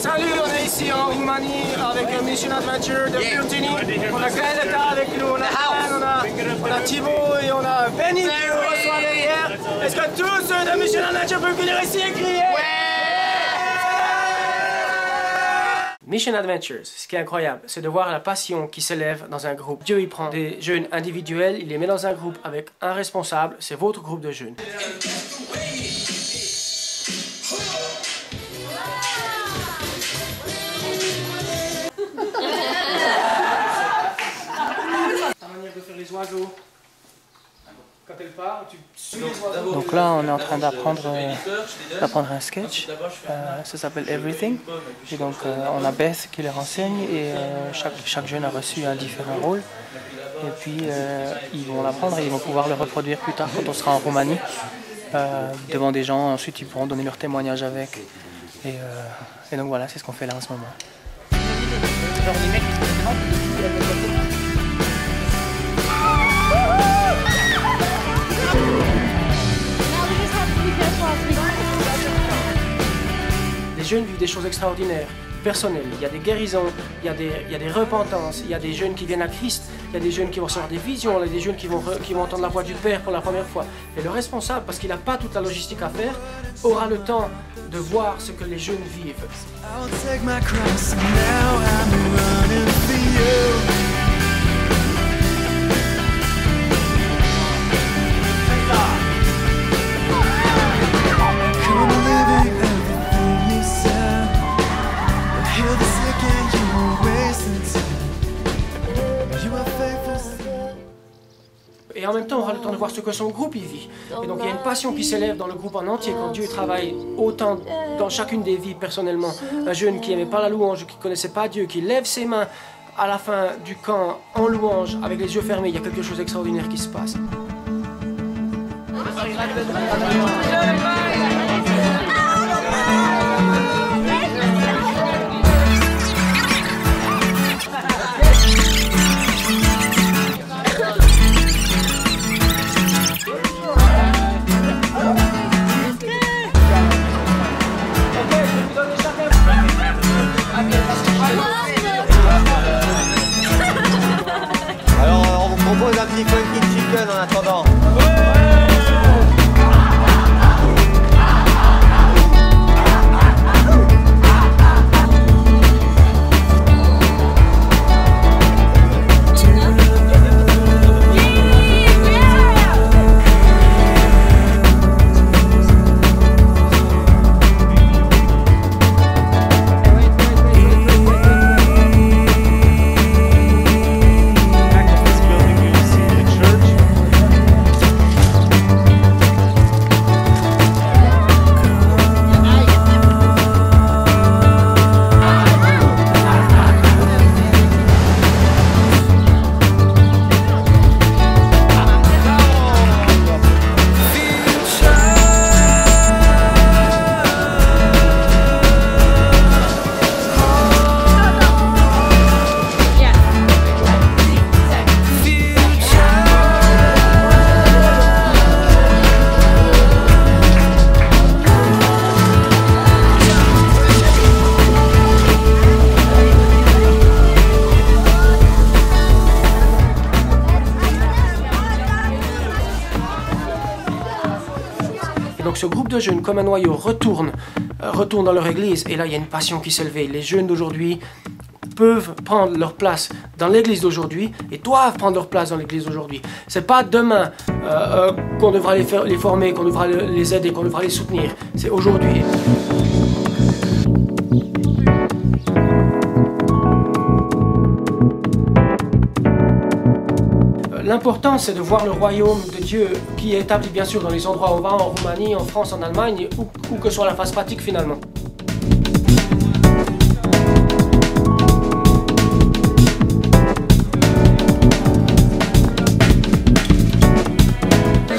Salut, on est ici en Roumanie avec Mission Adventure de Purtini. On a Gaëleta avec nous, on a Thibaut et on a Benny qui nous reçoit derrière. Est-ce que tous ceux de Mission Adventure peuvent venir ici et crier? Mission Adventures, ce qui est incroyable, c'est de voir la passion qui s'élève dans un groupe. Dieu, il prend des jeunes individuels, il les met dans un groupe avec un responsable, c'est votre groupe de jeunes. La manière de faire les oiseaux. Quand elle part, tu suis les oiseaux. Donc là, on est en train d'apprendre un sketch. Ça s'appelle Everything. Et donc, on a Beth qui les renseigne et chaque jeune a reçu un différent rôle. Et puis, ils vont l'apprendre et ils vont pouvoir le reproduire plus tard quand on sera en Roumanie devant des gens. Ensuite, ils pourront donner leur témoignage avec. Et donc voilà, c'est ce qu'on fait là en ce moment. Les jeunes vivent des choses extraordinaires, personnelles. Il y a des guérisons, il y a des repentances, il y a des jeunes qui viennent à Christ, il y a des jeunes qui vont recevoir des visions, il y a des jeunes qui vont entendre la voix du Père pour la première fois. Et le responsable, parce qu'il n'a pas toute la logistique à faire, aura le temps de voir ce que les jeunes vivent. Et en même temps, on aura le temps de voir ce que son groupe y vit. Et donc il y a une passion qui s'élève dans le groupe en entier quand Dieu travaille autant dans chacune des vies personnellement. Un jeune qui n'aimait pas la louange, qui ne connaissait pas Dieu, qui lève ses mains à la fin du camp en louange avec les yeux fermés, il y a quelque chose d'extraordinaire qui se passe. Alors on vous propose un petit funky chicken en attendant. Donc ce groupe de jeunes, comme un noyau, retourne dans leur église. Et là, il y a une passion qui s'est levée. Les jeunes d'aujourd'hui peuvent prendre leur place dans l'église d'aujourd'hui et doivent prendre leur place dans l'église d'aujourd'hui. C'est pas demain qu'on devra les former, qu'on devra les aider, qu'on devra les soutenir. C'est aujourd'hui. L'important, c'est de voir le royaume de Dieu qui est établi bien sûr dans les endroits où on va, en Roumanie, en France, en Allemagne, où que soit la phase pratique finalement.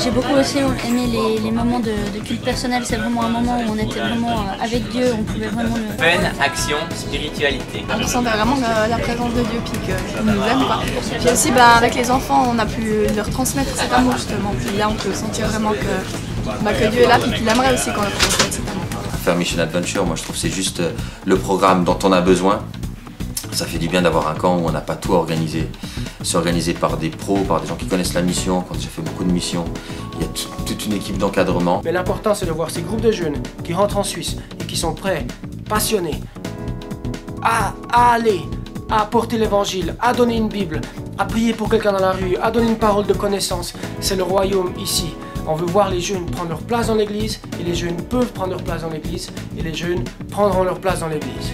J'ai beaucoup aussi aimé les moments de culte personnel. C'est vraiment un moment où on était vraiment avec Dieu, on pouvait vraiment le... Fun, action, spiritualité. Je sentais vraiment la présence de Dieu puis qu'il nous aime. Puis aussi avec les enfants, on a pu leur transmettre cet amour justement. Puis là on peut sentir vraiment que Dieu est là puis qu'il aimerait aussi qu'on leur transmette cet amour. faire Mission Adventure. Moi je trouve que c'est juste le programme dont on a besoin. Ça fait du bien d'avoir un camp où on n'a pas tout organisé. C'est organisé par des pros, par des gens qui connaissent la mission, qui ont déjà fait beaucoup de missions. Il y a toute une équipe d'encadrement. Mais l'important c'est de voir ces groupes de jeunes qui rentrent en Suisse et qui sont prêts, passionnés, à aller, à porter l'évangile, à donner une Bible, à prier pour quelqu'un dans la rue, à donner une parole de connaissance. C'est le royaume ici. On veut voir les jeunes prendre leur place dans l'église et les jeunes peuvent prendre leur place dans l'église et les jeunes prendront leur place dans l'église.